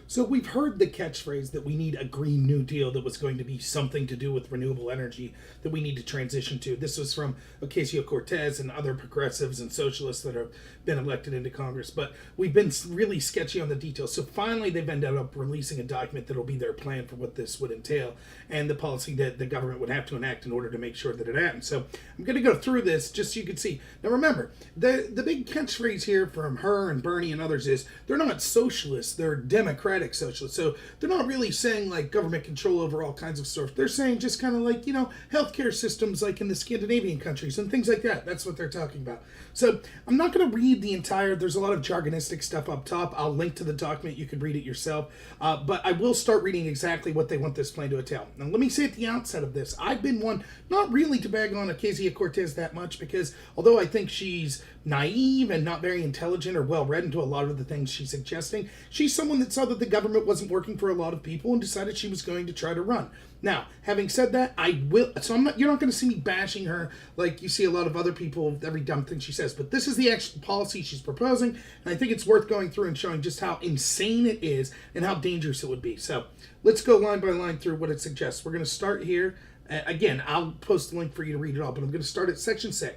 So we've heard the catchphrase that we need a Green New Deal that was going to be something to do with renewable energy that we need to transition to. This was from Ocasio Cortez and other progressives and socialists that have been elected into Congress. But we've been really sketchy on the details. So finally they've ended up releasing a document that will be their plan for what this would entail and the policy that the government would have to enact in order to make sure that it happens. So I'm going to go through this just so you can see. Now remember, the big catchphrase here from her and Bernie and others is they're not socialists, they're democratic socialists. So they're not really saying like government control over all kinds of stuff. They're saying just kind of like, healthcare systems like in the Scandinavian countries and things like that. That's what they're talking about. So I'm not going to read the entire, there's a lot of jargonistic stuff up top. I'll link to the document. You can read it yourself. But I will start reading exactly what they want this plan to entail. Now let me say at the outset of this, I've been one not really to bag on Ocasio Cortez that much because although I think she's naive and not very intelligent or well-read into a lot of the things she's suggesting, she's someone that saw that the government wasn't working for a lot of people and decided she was going to try to run. Now, having said that, you're not going to see me bashing her like you see a lot of other people with every dumb thing she says, but this is the actual policy she's proposing, and I think it's worth going through and showing just how insane it is and how dangerous it would be. So let's go line by line through what it suggests. We're going to start here. Again, I'll post the link for you to read it all, but I'm going to start at Section 6.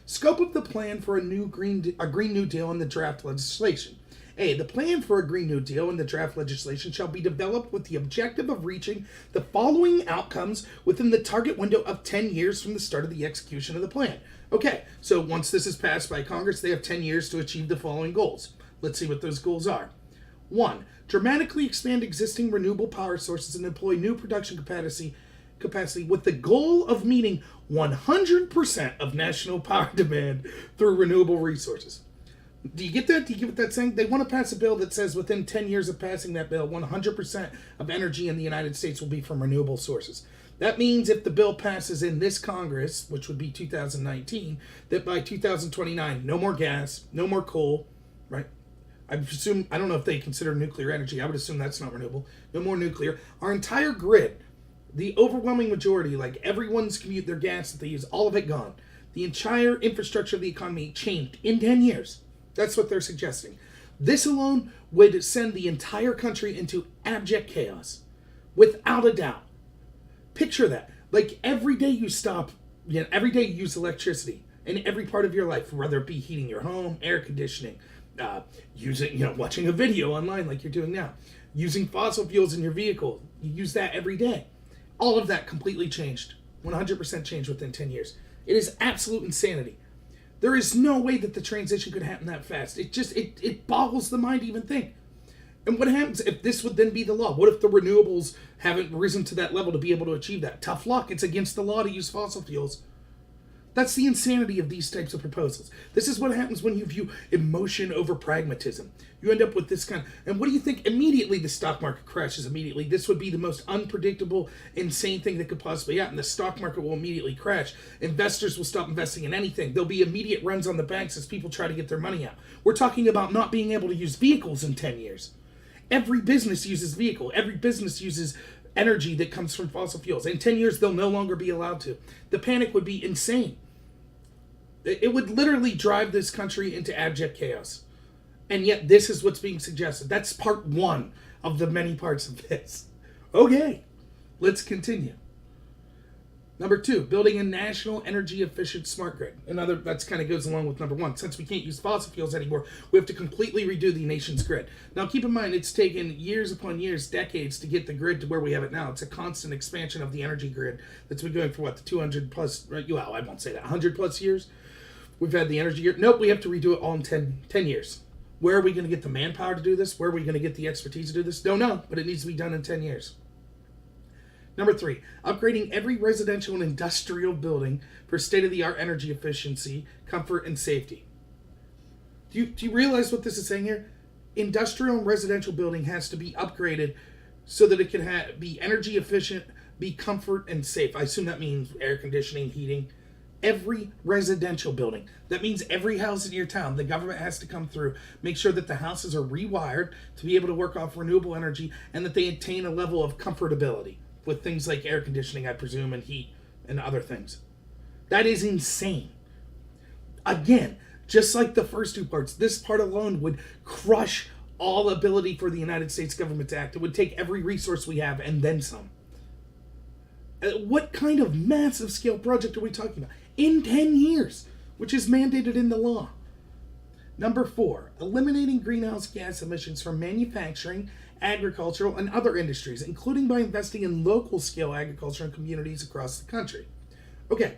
Scope of the plan for a Green New Deal in the draft legislation. A. The plan for a Green New Deal in the draft legislation shall be developed with the objective of reaching the following outcomes within the target window of 10 years from the start of the execution of the plan. Okay, so once this is passed by Congress, they have 10 years to achieve the following goals. Let's see what those goals are. 1. Dramatically expand existing renewable power sources and employ new production capacity with the goal of meeting 100% of national power demand through renewable resources. Do you get that? Do you get what that's saying? They want to pass a bill that says within 10 years of passing that bill, 100% of energy in the United States will be from renewable sources. That means if the bill passes in this Congress, which would be 2019, that by 2029, no more gas, no more coal, right? I don't know if they consider nuclear energy. I would assume that's not renewable. No more nuclear. Our entire grid, the overwhelming majority, like everyone's commute, their gas that they use, all of it gone. The entire infrastructure of the economy changed in 10 years. That's what they're suggesting. This alone would send the entire country into abject chaos, without a doubt. Picture that. Like every day you stop, every day you use electricity in every part of your life, whether it be heating your home, air conditioning, watching a video online like you're doing now, using fossil fuels in your vehicle. You use that every day. All of that completely changed. 100% changed within 10 years. It is absolute insanity. There is no way that the transition could happen that fast. It boggles the mind to even think. And what happens if this would then be the law? What if the renewables haven't risen to that level to be able to achieve that? Tough luck. It's against the law to use fossil fuels. That's the insanity of these types of proposals. This is what happens when you view emotion over pragmatism. You end up with this kind of, and what do you think? Immediately the stock market crashes immediately. This would be the most unpredictable, insane thing that could possibly happen. The stock market will immediately crash. Investors will stop investing in anything. There'll be immediate runs on the banks as people try to get their money out. We're talking about not being able to use vehicles in 10 years. Every business uses vehicle. Every business uses energy that comes from fossil fuels. In 10 years, they'll no longer be allowed to. The panic would be insane. It would literally drive this country into abject chaos. And yet this is what's being suggested. That's part one of the many parts of this. Okay, let's continue. Number 2, building a national energy efficient smart grid. That kind of goes along with number 1. Since we can't use fossil fuels anymore, we have to completely redo the nation's grid. Now keep in mind, it's taken years upon years, decades to get the grid to where we have it now. It's a constant expansion of the energy grid that's been going for the 200 plus, well, I won't say that, 100 plus years. We've had the energy grid. Nope, we have to redo it all in 10 years. Where are we going to get the manpower to do this? Where are we going to get the expertise to do this? Don't know, but it needs to be done in 10 years. Number 3, upgrading every residential and industrial building for state-of-the-art energy efficiency, comfort, and safety. Do you realize what this is saying here? Industrial and residential building has to be upgraded so that it can be energy efficient, be comfort, and safe. I assume that means air conditioning, heating. Every residential building. That means every house in your town, the government has to come through, make sure that the houses are rewired to be able to work off renewable energy and that they attain a level of comfortability with things like air conditioning, I presume, and heat and other things. That is insane. Again, just like the first two parts, this part alone would crush all ability for the United States government to act. It would take every resource we have and then some. What kind of massive scale project are we talking about? In 10 years, which is mandated in the law. Number 4, eliminating greenhouse gas emissions from manufacturing, agricultural, and other industries, including by investing in local scale agriculture and communities across the country. Okay,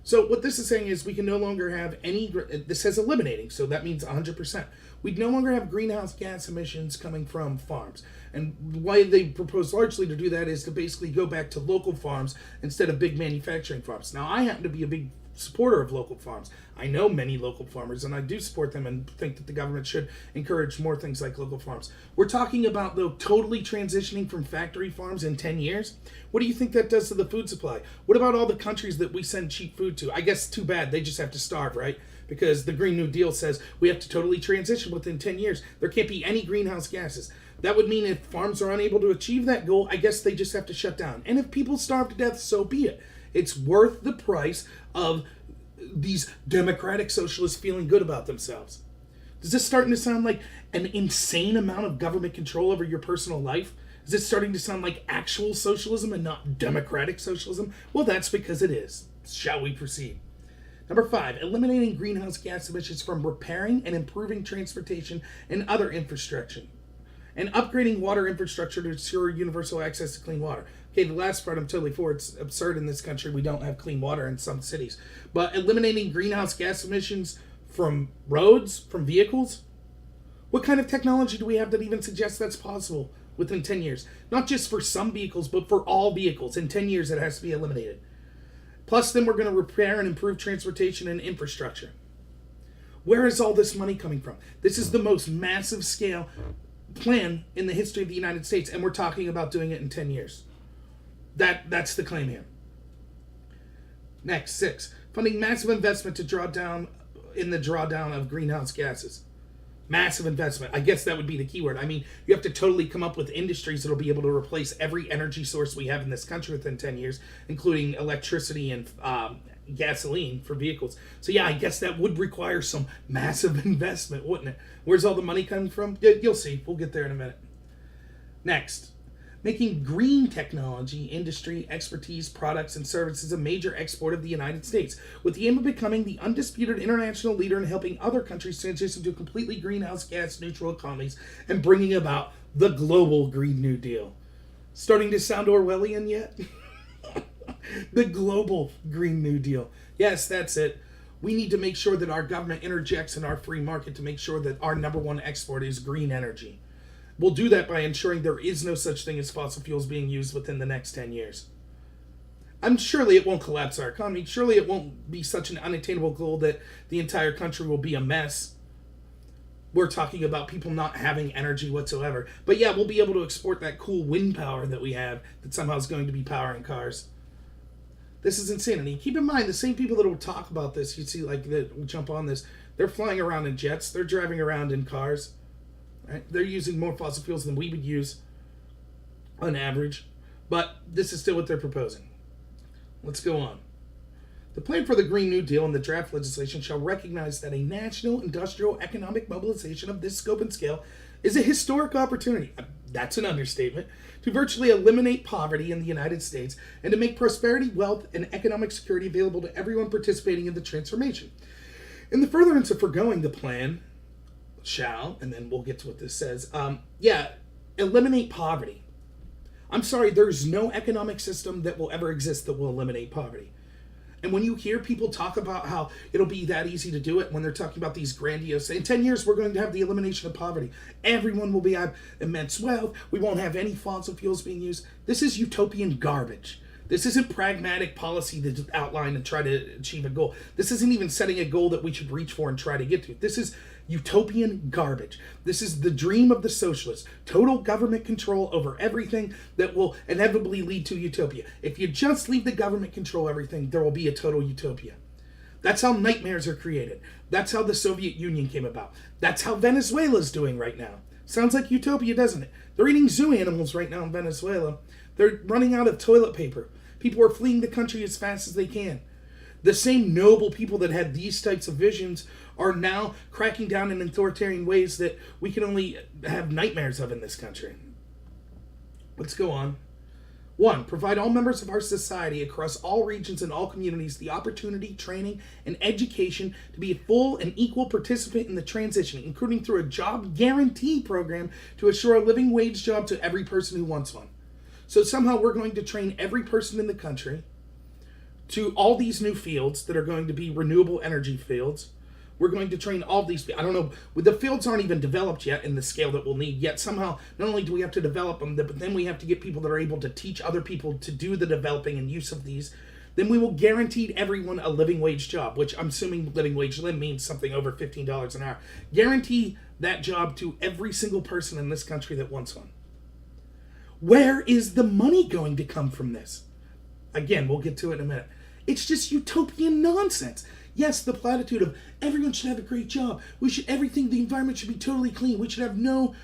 so what this is saying is we can no longer have any, this says eliminating, so that means 100%. We'd no longer have greenhouse gas emissions coming from farms. And why they propose largely to do that is to basically go back to local farms instead of big manufacturing farms. Now, I happen to be a big supporter of local farms. I know many local farmers, and I do support them and think that the government should encourage more things like local farms. We're talking about, though, totally transitioning from factory farms in 10 years. What do you think that does to the food supply? What about all the countries that we send cheap food to? I guess too bad. They just have to starve, right? Because the Green New Deal says we have to totally transition within 10 years. There can't be any greenhouse gases. That would mean if farms are unable to achieve that goal, I guess they just have to shut down. And if people starve to death, so be it. It's worth the price of these democratic socialists feeling good about themselves. Is this starting to sound like an insane amount of government control over your personal life? Is it starting to sound like actual socialism and not democratic socialism? Well, that's because it is. Shall we proceed? Number 5, eliminating greenhouse gas emissions from repairing and improving transportation and other infrastructure, and upgrading water infrastructure to ensure universal access to clean water. Okay, the last part I'm totally for. It's absurd in this country. We don't have clean water in some cities. But eliminating greenhouse gas emissions from roads, from vehicles? What kind of technology do we have that even suggests that's possible within 10 years? Not just for some vehicles, but for all vehicles. In 10 years, it has to be eliminated. Plus, then we're going to repair and improve transportation and infrastructure. Where is all this money coming from? This is the most massive scale plan in the history of the United States, and we're talking about doing it in 10 years. That's the claim here. Next, 6, funding massive investment to drawdown of greenhouse gases. Massive investment. I guess that would be the keyword. I mean, you have to totally come up with industries that will be able to replace every energy source we have in this country within 10 years, including electricity and gasoline for vehicles. So yeah, I guess that would require some massive investment, wouldn't it? Where's all the money coming from? You'll see. We'll get there in a minute. Next, making green technology, industry, expertise, products, and services a major export of the United States, with the aim of becoming the undisputed international leader in helping other countries transition to completely greenhouse gas neutral economies and bringing about the global Green New Deal. Starting to sound Orwellian yet? The global Green New Deal. Yes, that's it. We need to make sure that our government interjects in our free market to make sure that our number one export is green energy. We'll do that by ensuring there is no such thing as fossil fuels being used within the next 10 years. Surely it won't collapse our economy. Surely it won't be such an unattainable goal that the entire country will be a mess. We're talking about people not having energy whatsoever. But yeah, we'll be able to export that cool wind power that we have that somehow is going to be powering cars. This is insanity. Keep in mind, the same people that will talk about this, you see, like, that will jump on this, they're flying around in jets. They're driving around in cars. Right? They're using more fossil fuels than we would use on average. But this is still what they're proposing. Let's go on. The plan for the Green New Deal and the draft legislation shall recognize that a national industrial economic mobilization of this scope and scale is a historic opportunity, that's an understatement, to virtually eliminate poverty in the United States and to make prosperity, wealth, and economic security available to everyone participating in the transformation. In the furtherance of foregoing the plan, shall, and then we'll get to what this says, eliminate poverty. I'm sorry, there's no economic system that will ever exist that will eliminate poverty. And when you hear people talk about how it'll be that easy to do it, when they're talking about these grandiose, in 10 years we're going to have the elimination of poverty. Everyone will have immense wealth. We won't have any fossil fuels being used. This is utopian garbage. This isn't pragmatic policy to outline and try to achieve a goal. This isn't even setting a goal that we should reach for and try to get to. This is utopian garbage. This is the dream of the socialists. Total government control over everything that will inevitably lead to utopia. If you just leave the government control everything, there will be a total utopia. That's how nightmares are created. That's how the Soviet Union came about. That's how Venezuela's doing right now. Sounds like utopia, doesn't it? They're eating zoo animals right now in Venezuela. They're running out of toilet paper. People are fleeing the country as fast as they can. The same noble people that had these types of visions are now cracking down in authoritarian ways that we can only have nightmares of in this country. Let's go on. 1. Provide all members of our society across all regions and all communities the opportunity, training, and education to be a full and equal participant in the transition, including through a job guarantee program to assure a living wage job to every person who wants one. So somehow we're going to train every person in the country to all these new fields that are going to be renewable energy fields. We're going to train all these. I don't know. The fields aren't even developed yet in the scale that we'll need. Yet somehow, not only do we have to develop them, but then we have to get people that are able to teach other people to do the developing and use of these. Then we will guarantee everyone a living wage job, which I'm assuming living wage means something over $15 an hour. Guarantee that job to every single person in this country that wants one. Where is the money going to come from this? Again, we'll get to it in a minute. It's just utopian nonsense. Yes, the platitude of everyone should have a great job. The environment should be totally clean. We should have no,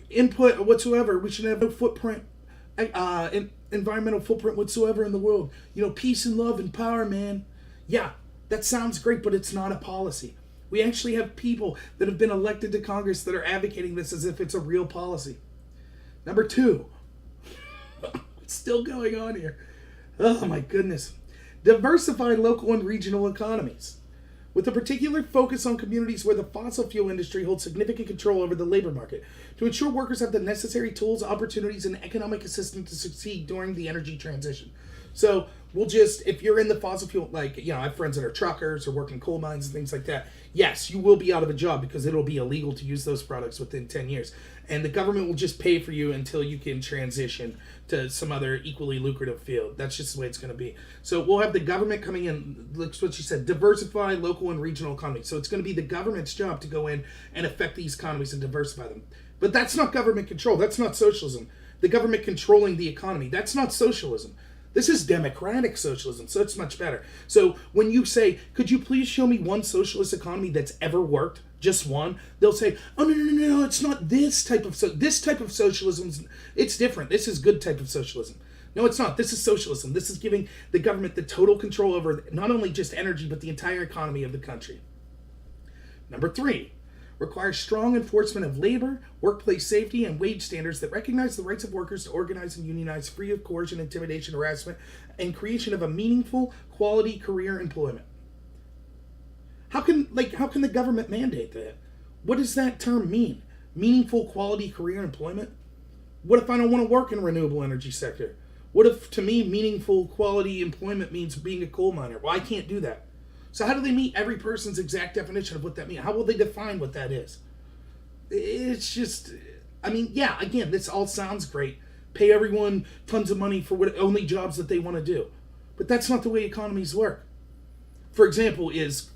input whatsoever. We should have no footprint, environmental footprint whatsoever in the world. Peace and love and power, man. Yeah, that sounds great, but it's not a policy. We actually have people that have been elected to Congress that are advocating this as if it's a real policy. Number 2, what's still going on here? Oh my goodness. Diversify local and regional economies, with a particular focus on communities where the fossil fuel industry holds significant control over the labor market, to ensure workers have the necessary tools, opportunities, and economic assistance to succeed during the energy transition. So if you're in the fossil fuel, I have friends that are truckers or work in coal mines and things like that. Yes, you will be out of a job because it'll be illegal to use those products within 10 years. And the government will just pay for you until you can transition to some other equally lucrative field. That's just the way it's going to be. So we'll have the government coming in, like what she said, diversify local and regional economies. So it's going to be the government's job to go in and affect these economies and diversify them. But that's not government control. That's not socialism. The government controlling the economy. That's not socialism. This is democratic socialism, so it's much better. So when you say, could you please show me one socialist economy that's ever worked? Just one? They'll say, oh, no, it's not this type of this type of socialism. It's different. This is good type of socialism. No, it's not. This is socialism. This is giving the government the total control over not only just energy, but the entire economy of the country. Number 3. Requires strong enforcement of labor, workplace safety, and wage standards that recognize the rights of workers to organize and unionize free of coercion, intimidation, harassment, and creation of a meaningful, quality career employment. How can the government mandate that? What does that term mean? Meaningful, quality career employment? What if I don't want to work in the renewable energy sector? What if, to me, meaningful, quality employment means being a coal miner? Well, I can't do that. So how do they meet every person's exact definition of what that means? How will they define what that is? It's just, again, this all sounds great. Pay everyone tons of money for only jobs that they want to do. But that's not the way economies work. For example, is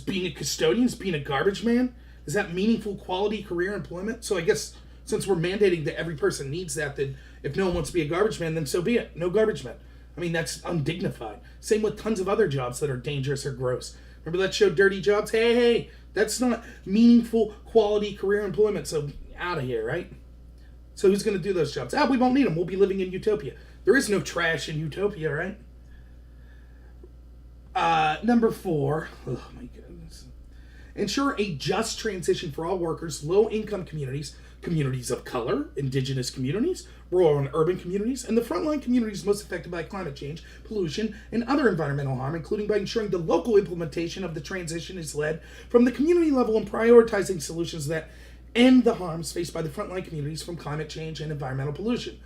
being a custodian, is being a garbage man, is that meaningful quality career employment? So I guess since we're mandating that every person needs that, then if no one wants to be a garbage man, then so be it. No garbage men. That's undignified. Same with tons of other jobs that are dangerous or gross. Remember that show Dirty Jobs? Hey, that's not meaningful, quality career employment. So out of here, right? So who's going to do those jobs? We won't need them. We'll be living in utopia. There is no trash in utopia, right? Number 4. Oh my goodness. Ensure a just transition for all workers, low-income communities, communities of color, indigenous communities, rural and urban communities, and the frontline communities most affected by climate change, pollution, and other environmental harm, including by ensuring the local implementation of the transition is led from the community level and prioritizing solutions that end the harms faced by the frontline communities from climate change and environmental pollution.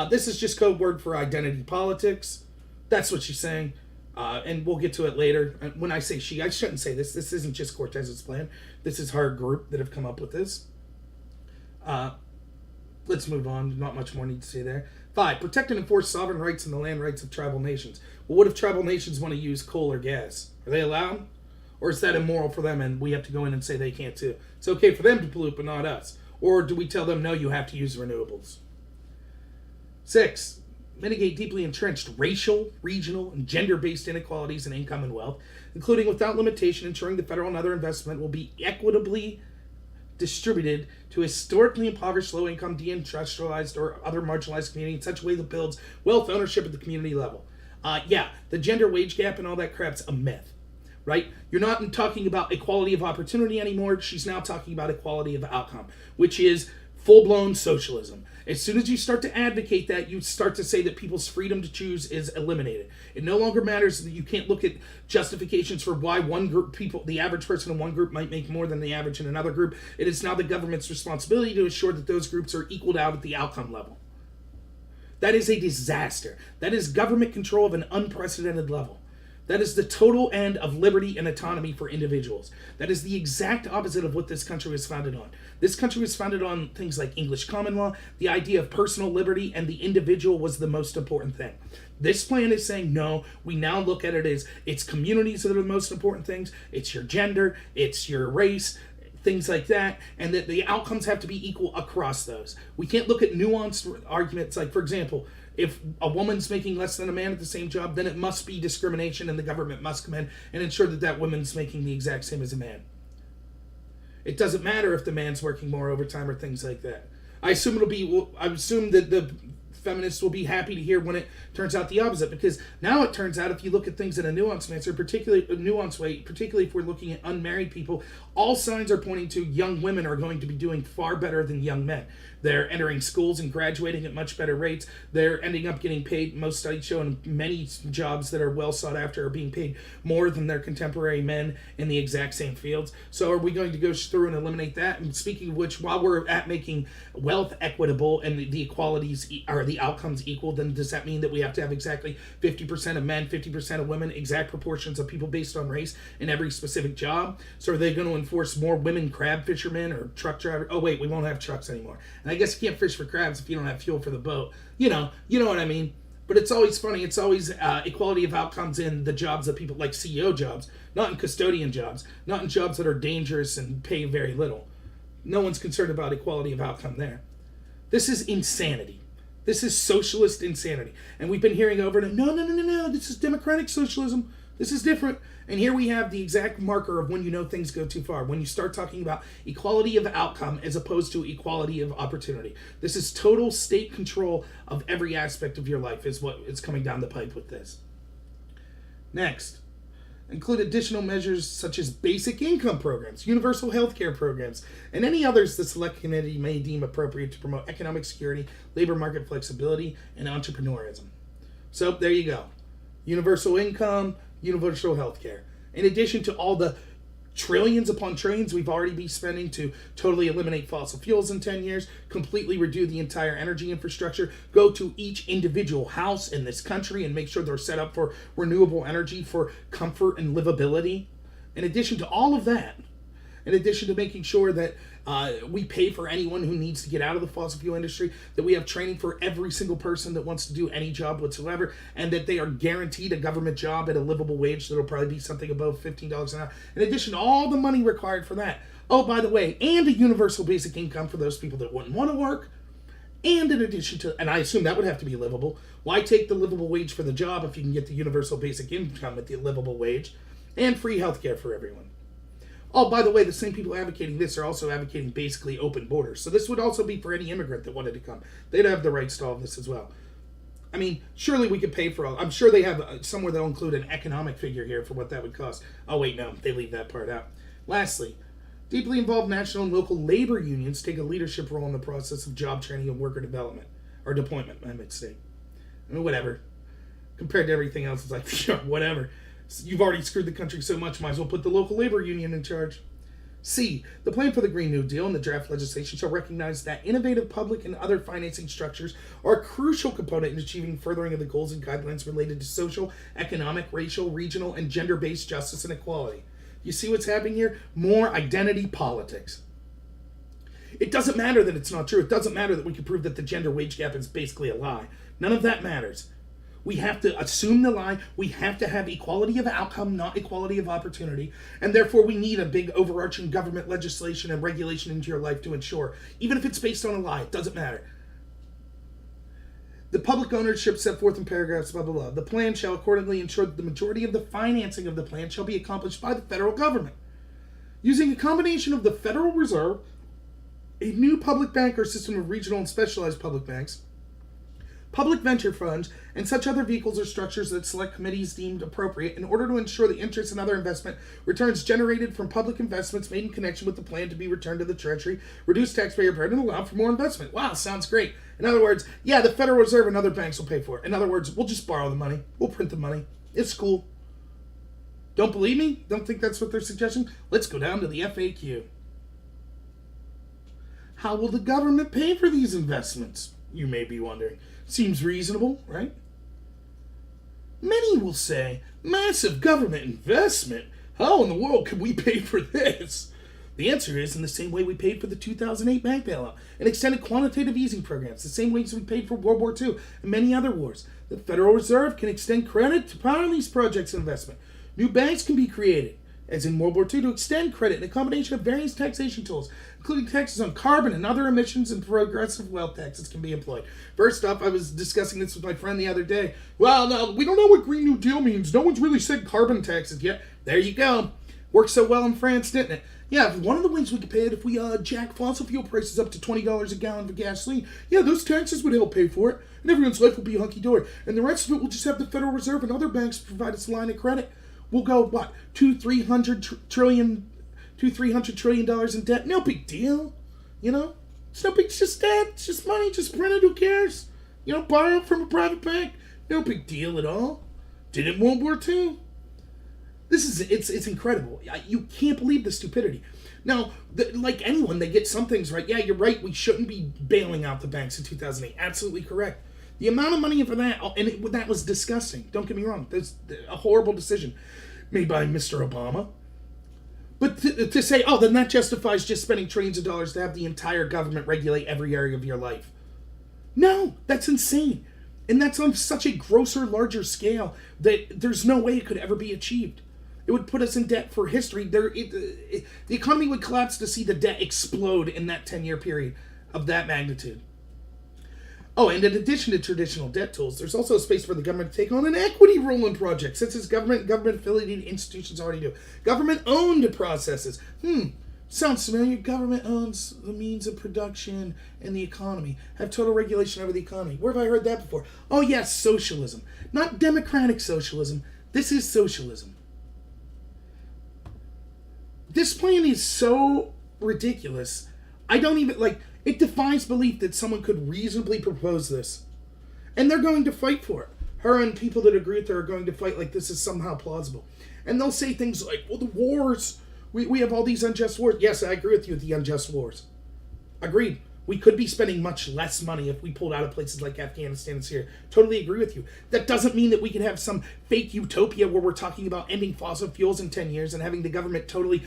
This is just code word for identity politics. That's what she's saying. And we'll get to it later. When I say she, I shouldn't say this. This isn't just Cortez's plan. This is her group that have come up with this. Let's move on. Not much more need to say there. 5. Protect and enforce sovereign rights and the land rights of tribal nations. Well, what if tribal nations want to use coal or gas? Are they allowed? Or is that immoral for them and we have to go in and say they can't too? It's okay for them to pollute, but not us. Or do we tell them, no, you have to use renewables? 6. Mitigate deeply entrenched racial, regional, and gender-based inequalities in income and wealth, including without limitation ensuring the federal and other investment will be equitably distributed to historically impoverished, low-income, deindustrialized, or other marginalized communities in such a way that builds wealth ownership at the community level. yeah, the gender wage gap and all that crap's a myth, right? You're not talking about equality of opportunity anymore. She's now talking about equality of outcome, which is full-blown socialism. As soon as you start to advocate that, you start to say that people's freedom to choose is eliminated. It no longer matters that you can't look at justifications for why one group people, the average person in one group might make more than the average in another group. It is now the government's responsibility to ensure that those groups are equaled out at the outcome level. That is a disaster. That is government control of an unprecedented level. That is the total end of liberty and autonomy for individuals. That is the exact opposite of what this country was founded on. This country was founded on things like English common law, the idea of personal liberty, and the individual was the most important thing. This plan is saying, no, we now look at it as it's communities that are the most important things, it's your gender, it's your race, things like that, and that the outcomes have to be equal across those. We can't look at nuanced arguments like, for example, if a woman's making less than a man at the same job, then it must be discrimination and the government must come in and ensure that that woman's making the exact same as a man. It doesn't matter if the man's working more overtime or things like that. I assume that the feminists will be happy to hear when it turns out the opposite, because now it turns out if you look at things in a nuanced manner, particularly if we're looking at unmarried people, all signs are pointing to young women are going to be doing far better than young men. They're entering schools and graduating at much better rates. They're ending up getting paid, most studies show in many jobs that are well sought after are being paid more than their contemporary men in the exact same fields. So are we going to go through and eliminate that? And speaking of which, while we're at making wealth equitable and the equalities are the outcomes equal, then does that mean that we have to have exactly 50% of men, 50% of women, exact proportions of people based on race in every specific job? So are they going to enforce more women crab fishermen or truck drivers? Oh wait, we won't have trucks anymore. And I guess you can't fish for crabs if you don't have fuel for the boat. You know what I mean? But it's always funny. It's always equality of outcomes in the jobs that people like CEO jobs, not in custodian jobs, not in jobs that are dangerous and pay very little. No one's concerned about equality of outcome there. This is insanity. This is socialist insanity. And we've been hearing over and over, no, this is democratic socialism. This is different. And here we have the exact marker of when you know things go too far. When you start talking about equality of outcome as opposed to equality of opportunity. This is total state control of every aspect of your life is what is coming down the pipe with this. Next, include additional measures such as basic income programs, universal health care programs, and any others the Select Committee may deem appropriate to promote economic security, labor market flexibility, and entrepreneurism. So there you go. Universal income, universal health care. In addition to all the trillions upon trillions we've already been spending to totally eliminate fossil fuels in 10 years, completely redo the entire energy infrastructure, go to each individual house in this country and make sure they're set up for renewable energy for comfort and livability. In addition to all of that, in addition to making sure that we pay for anyone who needs to get out of the fossil fuel industry, that we have training for every single person that wants to do any job whatsoever, and that they are guaranteed a government job at a livable wage that'll probably be something above $15 an hour. In addition to all the money required for that. Oh, by the way, and a universal basic income for those people that wouldn't want to work. And in addition to, and I assume that would have to be livable. Why take the livable wage for the job if you can get the universal basic income at the livable wage? And free healthcare for everyone. Oh, by the way, the same people advocating this are also advocating basically open borders. So this would also be for any immigrant that wanted to come. They'd have the rights to all of this as well. I mean, surely we could pay for all. I'm sure they have somewhere they'll include an economic figure here for what that would cost. Oh, wait, no, they leave that part out. Lastly, deeply involved national and local labor unions take a leadership role in the process of job training and worker development. Or deployment, I might say. I mean, whatever. Compared to everything else, it's like, sure, whatever. You've already screwed the country so much, might as well put the local labor union in charge. C. The plan for the Green New Deal and the draft legislation shall recognize that innovative public and other financing structures are a crucial component in achieving furthering of the goals and guidelines related to social, economic, racial, regional, and gender-based justice and equality. You see what's happening here? More identity politics. It doesn't matter that it's not true. It doesn't matter that we can prove that the gender wage gap is basically a lie. None of that matters. We have to assume the lie. We have to have equality of outcome, not equality of opportunity. And therefore, we need a big overarching government legislation and regulation into your life to ensure. Even if it's based on a lie, it doesn't matter. The public ownership set forth in paragraphs, blah, blah, blah. The plan shall accordingly ensure that the majority of the financing of the plan shall be accomplished by the federal government. Using a combination of the Federal Reserve, a new public bank or system of regional and specialized public banks, public venture funds, and such other vehicles or structures that select committees deemed appropriate in order to ensure the interest and other investment returns generated from public investments made in connection with the plan to be returned to the Treasury, reduce taxpayer burden, and allow for more investment. Wow, sounds great. In other words, yeah, the Federal Reserve and other banks will pay for it. In other words, we'll just borrow the money. We'll print the money. It's cool. Don't believe me? Don't think that's what they're suggesting? Let's go down to the FAQ. How will the government pay for these investments? You may be wondering. Seems reasonable, right? Many will say, massive government investment? How in the world can we pay for this? The answer is in the same way we paid for the 2008 bank bailout and extended quantitative easing programs, the same ways we paid for World War II and many other wars. The Federal Reserve can extend credit to power these projects of investment. New banks can be created, as in World War II, to extend credit in a combination of various taxation tools, including taxes on carbon and other emissions, and progressive wealth taxes can be employed. First up, I was discussing this with my friend the other day. Well, no, we don't know what Green New Deal means. No one's really said carbon taxes yet. There you go. Worked so well in France, didn't it? Yeah, one of the ways we could pay it if we jack fossil fuel prices up to $20 a gallon for gasoline. Yeah, those taxes would help pay for it, and everyone's life will be hunky-dory. And the rest of it will just have the Federal Reserve and other banks provide us a line of credit. We'll go, what, $300 trillion in debt? No big deal. You know? It's no big, it's just debt. It's just money. Just print it. Who cares? You know, borrow from a private bank. No big deal at all. Did it in World War II. It's incredible. You can't believe the stupidity. Now, like anyone, they get some things right. Yeah, you're right. We shouldn't be bailing out the banks in 2008. Absolutely correct. The amount of money for that, that was disgusting. Don't get me wrong. That's a horrible decision made by Mr. Obama. But to say, oh, then that justifies just spending trillions of dollars to have the entire government regulate every area of your life. No, that's insane. And that's on such a grosser, larger scale that there's no way it could ever be achieved. It would put us in debt for history. The economy would collapse to see the debt explode in that 10-year period of that magnitude. Oh, and in addition to traditional debt tools, there's also a space for the government to take on an equity role in projects, such as government-affiliated institutions already do. Government-owned processes. Sounds familiar. Government owns the means of production and the economy. Have total regulation over the economy. Where have I heard that before? Oh, yes, socialism. Not democratic socialism. This is socialism. This plan is so ridiculous. I don't even, it defies belief that someone could reasonably propose this. And they're going to fight for it. Her and people that agree with her are going to fight like this is somehow plausible. And they'll say things like, well, the wars, we have all these unjust wars. Yes, I agree with you with the unjust wars. Agreed. We could be spending much less money if we pulled out of places like Afghanistan and Syria. Totally agree with you. That doesn't mean that we can have some fake utopia where we're talking about ending fossil fuels in 10 years and having the government totally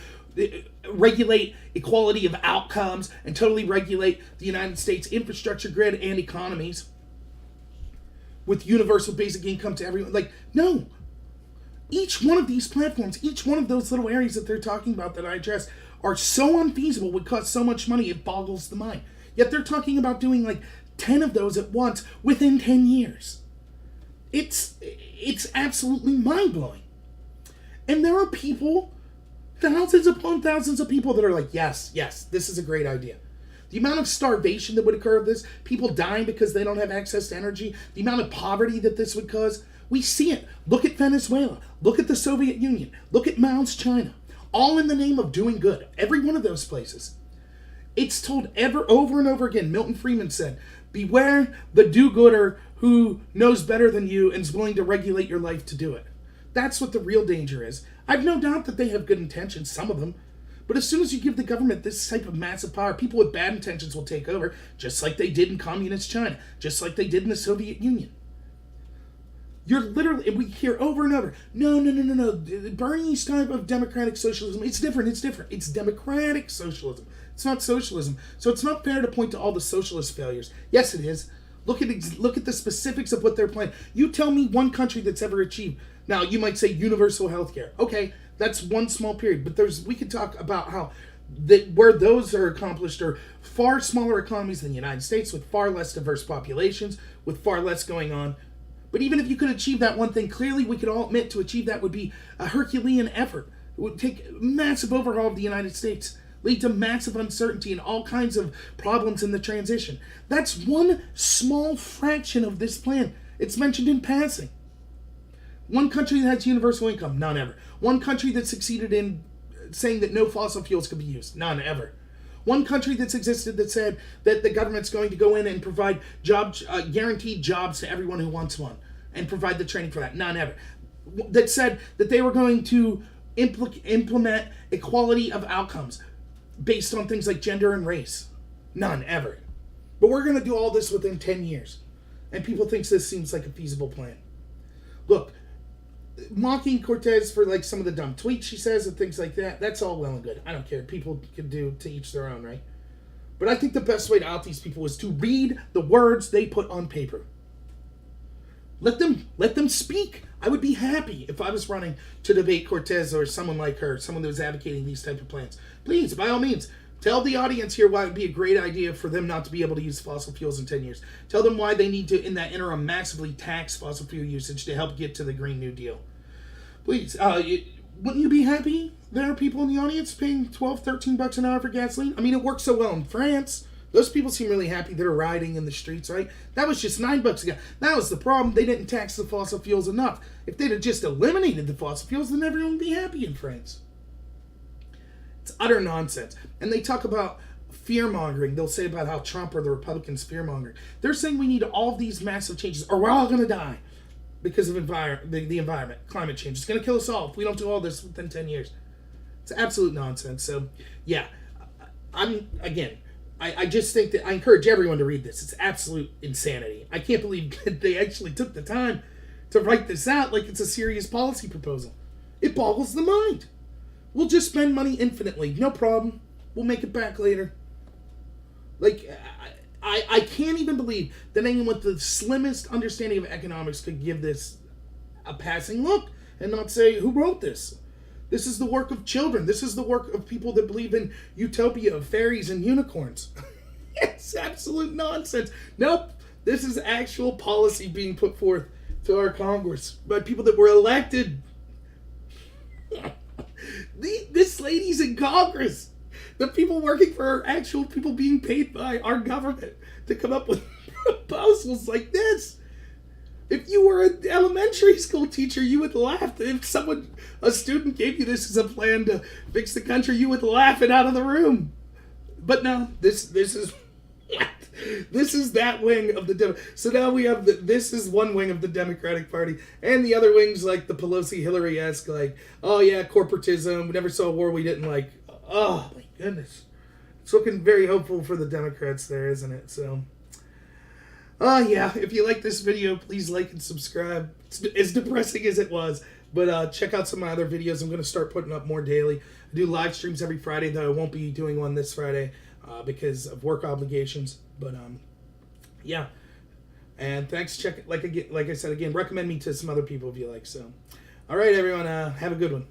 regulate equality of outcomes and totally regulate the United States infrastructure grid and economies with universal basic income to everyone. No. Each one of these platforms, each one of those little areas that they're talking about that I addressed are so unfeasible, would cost so much money, it boggles the mind. Yet they're talking about doing 10 of those at once within 10 years. It's absolutely mind-blowing. And there are people, thousands upon thousands of people that are like, yes, this is a great idea. The amount of starvation that would occur of this, people dying because they don't have access to energy, the amount of poverty that this would cause, we see it. Look at Venezuela. Look at the Soviet Union. Look at Mao's China. All in the name of doing good. Every one of those places. It's told over and over again. Milton Friedman said, beware the do-gooder who knows better than you and is willing to regulate your life to do it. That's what the real danger is. I've no doubt that they have good intentions, some of them. But as soon as you give the government this type of massive power, people with bad intentions will take over, just like they did in communist China, just like they did in the Soviet Union. You're literally, we hear over and over, no. Bernie's type of democratic socialism, it's different. It's democratic socialism. It's not socialism. So it's not fair to point to all the socialist failures. Yes, it is. Look at the specifics of what they're planning. You tell me one country that's ever achieved. Now, you might say universal health care. Okay, that's one small period. But we could talk about how where those are accomplished are far smaller economies than the United States with far less diverse populations, with far less going on. But even if you could achieve that one thing, clearly we could all admit to achieve that would be a Herculean effort. It would take a massive overhaul of the United States. lead to massive uncertainty and all kinds of problems in the transition. That's one small fraction of this plan. It's mentioned in passing. One country that has universal income, none ever. One country that succeeded in saying that no fossil fuels could be used, none ever. One country that's existed that said that the government's going to go in and provide jobs, guaranteed jobs to everyone who wants one, and provide the training for that, none ever. That said that they were going to implement equality of outcomes based on things like gender and race, none ever. But we're going to do all this within 10 years. And people think this seems like a feasible plan. Look, mocking Cortez for like some of the dumb tweets she says and things like that, that's all well and good. I don't care. People can do to each their own, right? But I think the best way to out these people is to read the words they put on paper. Let them speak. I would be happy if I was running to debate Cortez or someone like her, someone that was advocating these type of plans. Please, by all means, tell the audience here why it would be a great idea for them not to be able to use fossil fuels in 10 years. Tell them why they need to, in that interim, massively tax fossil fuel usage to help get to the Green New Deal. Please, wouldn't you be happy there are people in the audience paying $12, $13 an hour for gasoline? I mean, it works so well in France. Those people seem really happy that are riding in the streets, right? That was just $9 a gallon. That was the problem. They didn't tax the fossil fuels enough. If they'd have just eliminated the fossil fuels, then everyone would be happy in France. It's utter nonsense. And they talk about fear-mongering. They'll say about how Trump or the Republicans fear-mongering. They're saying we need all of these massive changes or we're all going to die because of the environment, climate change. It's going to kill us all if we don't do all this within 10 years. It's absolute nonsense. So, yeah, I just think that I encourage everyone to read this. It's absolute insanity. I can't believe that they actually took the time to write this out like it's a serious policy proposal. It boggles the mind. We'll just spend money infinitely. No problem. We'll make it back later. Like, I can't even believe that anyone with the slimmest understanding of economics could give this a passing look and not say, who wrote this? This is the work of children. This is the work of people that believe in utopia of fairies and unicorns. It's absolute nonsense. Nope. This is actual policy being put forth to our Congress by people that were elected. This lady's in Congress. The people working for her are actual people being paid by our government to come up with proposals like this. If you were an elementary school teacher, you would laugh. If a student gave you this as a plan to fix the country, you would laugh it out of the room. But no, this is that wing of the so now we have this is one wing of the Democratic Party, and the other wings like the Pelosi Hillary-esque, like, oh yeah, corporatism. We never saw a war we didn't like. Oh my goodness, it's looking very hopeful for the Democrats there, isn't it? So. Yeah, if you like this video, please like and subscribe. It's as depressing as it was, but check out some of my other videos. I'm going to start putting up more daily. I do live streams every Friday, though I won't be doing one this Friday because of work obligations. But, yeah. And thanks. Like I said, again, recommend me to some other people if you like. So, all right, everyone, have a good one.